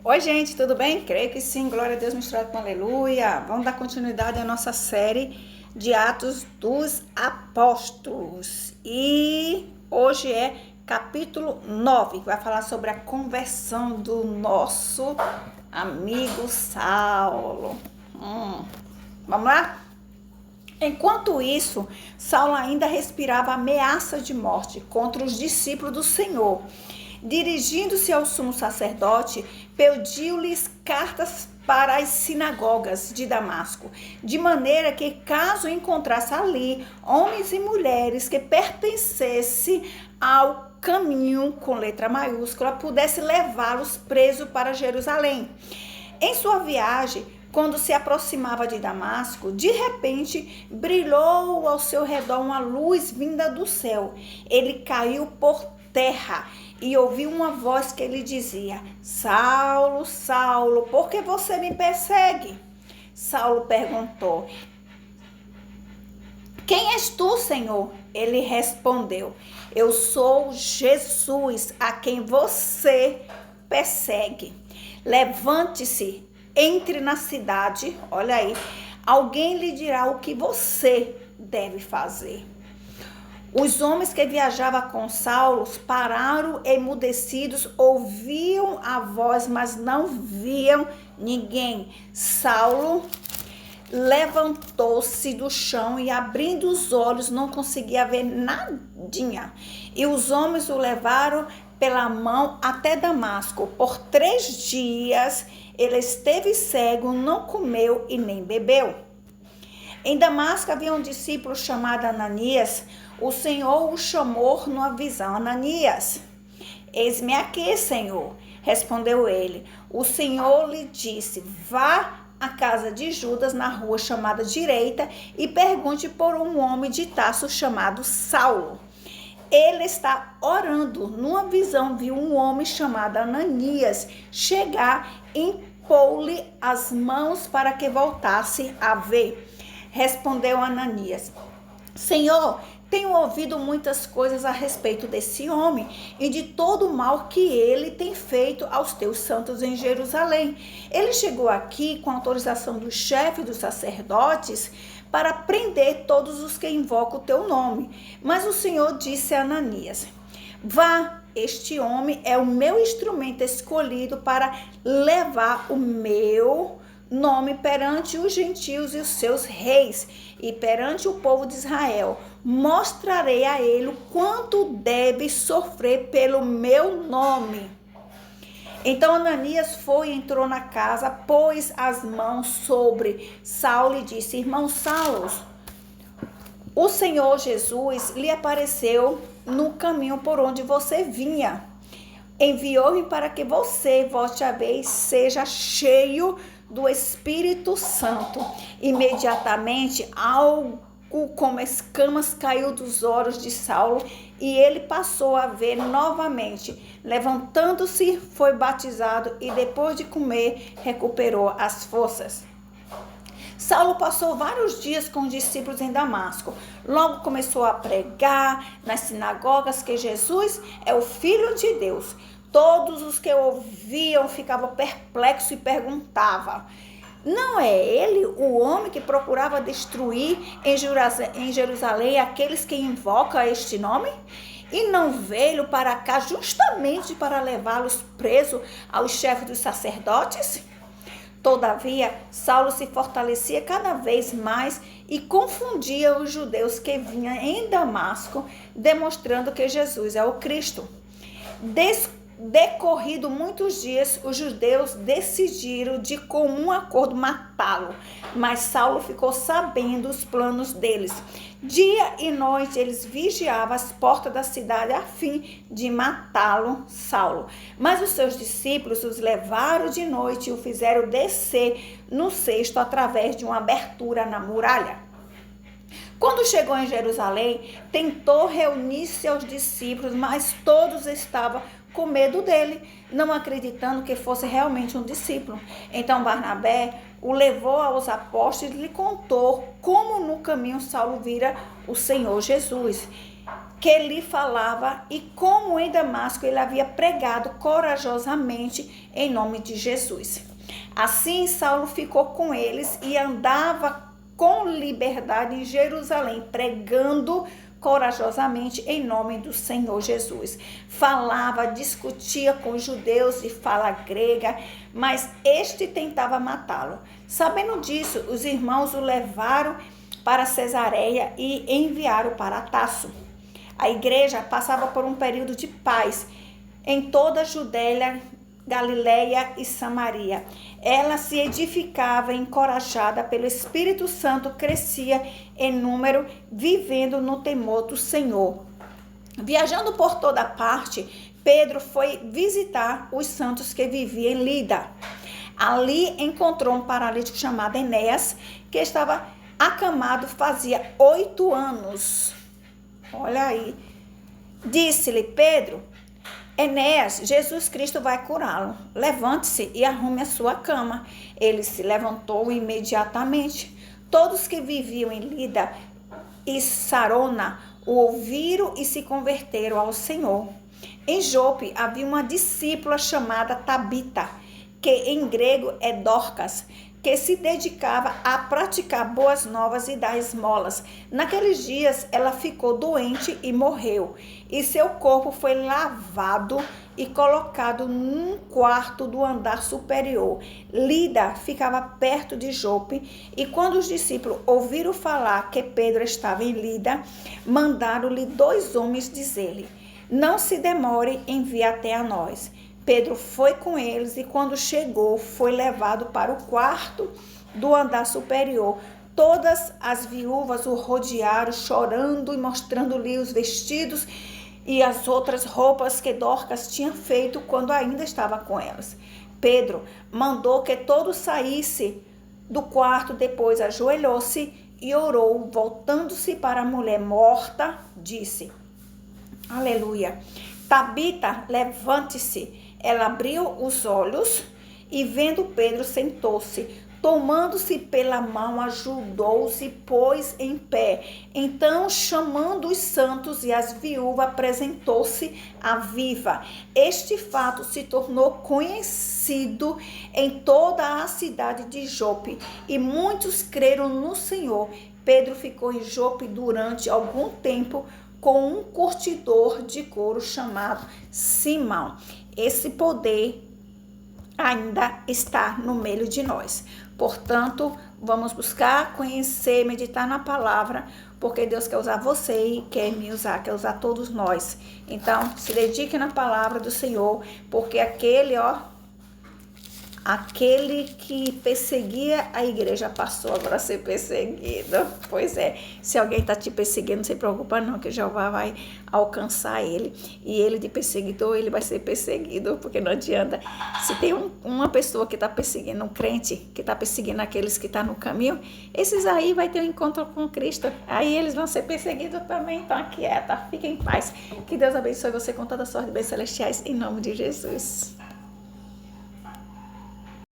Oi, gente, tudo bem? Creio que sim, glória a Deus, misturado com aleluia. Vamos dar continuidade à nossa série de Atos dos Apóstolos. E hoje é capítulo 9, que vai falar sobre a conversão do nosso amigo Saulo. Vamos lá? Enquanto isso, Saulo ainda respirava ameaça de morte contra os discípulos do Senhor. Dirigindo-se ao sumo sacerdote, pediu-lhes cartas para as sinagogas de Damasco, de maneira que, caso encontrasse ali homens e mulheres que pertencessem ao caminho, com letra maiúscula, pudesse levá-los presos para Jerusalém. Em sua viagem, quando se aproximava de Damasco, de repente brilhou ao seu redor uma luz vinda do céu. Ele caiu por terra e ouviu uma voz que lhe dizia: Saulo, Saulo, por que você me persegue? Saulo perguntou: Quem és tu, Senhor? Ele respondeu: Eu sou Jesus, a quem você persegue. Levante-se, entre na cidade, olha aí, alguém lhe dirá o que você deve fazer. Os homens que viajavam com Saulo pararam emudecidos, ouviam a voz, mas não viam ninguém. Saulo levantou-se do chão e, abrindo os olhos, não conseguia ver nadinha. E os homens o levaram pela mão até Damasco. Por 3 dias ele esteve cego, não comeu e nem bebeu. Em Damasco havia um discípulo chamado Ananias. O Senhor o chamou numa visão: Ananias. Eis-me aqui, Senhor, respondeu ele. O Senhor lhe disse: vá à casa de Judas, na rua chamada Direita, e pergunte por um homem de Tarso chamado Saulo. Ele está orando. Numa visão viu um homem chamado Ananias chegar e impor-lhe as mãos para que voltasse a ver. Respondeu Ananias: Senhor, tenho ouvido muitas coisas a respeito desse homem e de todo o mal que ele tem feito aos teus santos em Jerusalém. Ele chegou aqui com autorização do chefe dos sacerdotes para prender todos os que invocam o teu nome. Mas o Senhor disse a Ananias: vá, este homem é o meu instrumento escolhido para levar o meu nome perante os gentios e os seus reis e perante o povo de Israel. Mostrarei a ele o quanto deve sofrer pelo meu nome. Então Ananias foi e entrou na casa, pôs as mãos sobre Saulo e disse: Irmão Saulo, o Senhor Jesus lhe apareceu no caminho por onde você vinha. Enviou-me para que você, volte a ver, seja cheio do Espírito Santo. Imediatamente, algo como escamas caiu dos olhos de Saulo e ele passou a ver novamente. Levantando-se, foi batizado e depois de comer, recuperou as forças. Saulo passou vários dias com os discípulos em Damasco. Logo começou a pregar nas sinagogas que Jesus é o Filho de Deus. Todos os que ouviam ficavam perplexos e perguntavam: não é ele o homem que procurava destruir em Jerusalém aqueles que invocam este nome? E não veio para cá justamente para levá-los presos aos chefes dos sacerdotes? Todavia, Saulo se fortalecia cada vez mais e confundia os judeus que vinham em Damasco, demonstrando que Jesus é o Cristo. Decorrido muitos dias, os judeus decidiram de comum acordo matá-lo, mas Saulo ficou sabendo os planos deles. Dia e noite eles vigiavam as portas da cidade a fim de matá-lo, Saulo. Mas os seus discípulos os levaram de noite e o fizeram descer no cesto através de uma abertura na muralha. Quando chegou em Jerusalém, tentou reunir seus discípulos, mas todos estavam com medo dele, não acreditando que fosse realmente um discípulo. Então Barnabé o levou aos apóstolos e lhe contou como no caminho Saulo vira o Senhor Jesus. que lhe falava e como em Damasco ele havia pregado corajosamente em nome de Jesus. Assim, Saulo ficou com eles e andava com liberdade em Jerusalém, pregando corajosamente em nome do Senhor Jesus. Falava, discutia com os judeus de fala grega, mas este tentava matá-lo. Sabendo disso, os irmãos o levaram para Cesareia e enviaram para Tarso. A igreja passava por um período de paz em toda a Judéia, Galileia e Samaria. Ela se edificava, encorajada pelo Espírito Santo, crescia em número, vivendo no temor do Senhor. Viajando por toda parte, Pedro foi visitar os santos que viviam em Lida. Ali encontrou um paralítico chamado Enéas, que estava acamado fazia 8 anos. Olha aí. Disse-lhe Pedro: Enéas, Jesus Cristo vai curá-lo. Levante-se e arrume a sua cama. Ele se levantou imediatamente. Todos que viviam em Lida e Sarona o ouviram e se converteram ao Senhor. Em Jope havia uma discípula chamada Tabita, que em grego é Dorcas, que se dedicava a praticar boas novas e dar esmolas. Naqueles dias ela ficou doente e morreu, e seu corpo foi lavado e colocado num quarto do andar superior. Lida ficava perto de Jope, e quando os discípulos ouviram falar que Pedro estava em Lida, mandaram-lhe 2 homens dizer-lhe: não se demore, envie até a nós. Pedro foi com eles e quando chegou foi levado para o quarto do andar superior. Todas as viúvas o rodearam, chorando e mostrando-lhe os vestidos e as outras roupas que Dorcas tinha feito quando ainda estava com elas. Pedro mandou que todos saíssem do quarto, depois ajoelhou-se e orou. Voltando-se para a mulher morta, disse: Aleluia. Tabita, levante-se. Ela abriu os olhos e, vendo Pedro, sentou-se. Tomando-se pela mão, ajudou-se, pôs em pé. Então, chamando os santos e as viúvas, apresentou-se a viva. Este fato se tornou conhecido em toda a cidade de Jope, e muitos creram no Senhor. Pedro ficou em Jope durante algum tempo com um curtidor de couro chamado Simão. Esse poder ainda está no meio de nós. Portanto, vamos buscar, conhecer, meditar na palavra, porque Deus quer usar você e quer me usar, quer usar todos nós. Então, se dedique na palavra do Senhor, porque aquele que perseguia a igreja passou agora a ser perseguido. Pois é, se alguém está te perseguindo, não se preocupa não, que Jeová vai alcançar ele. E ele de perseguidor, ele vai ser perseguido, porque não adianta. Se tem uma pessoa que está perseguindo, um crente, que está perseguindo aqueles que estão no caminho, esses aí vai ter um encontro com Cristo. Aí eles vão ser perseguidos também, então aquieta, fique em paz. Que Deus abençoe você com toda a sorte de bens celestiais, em nome de Jesus.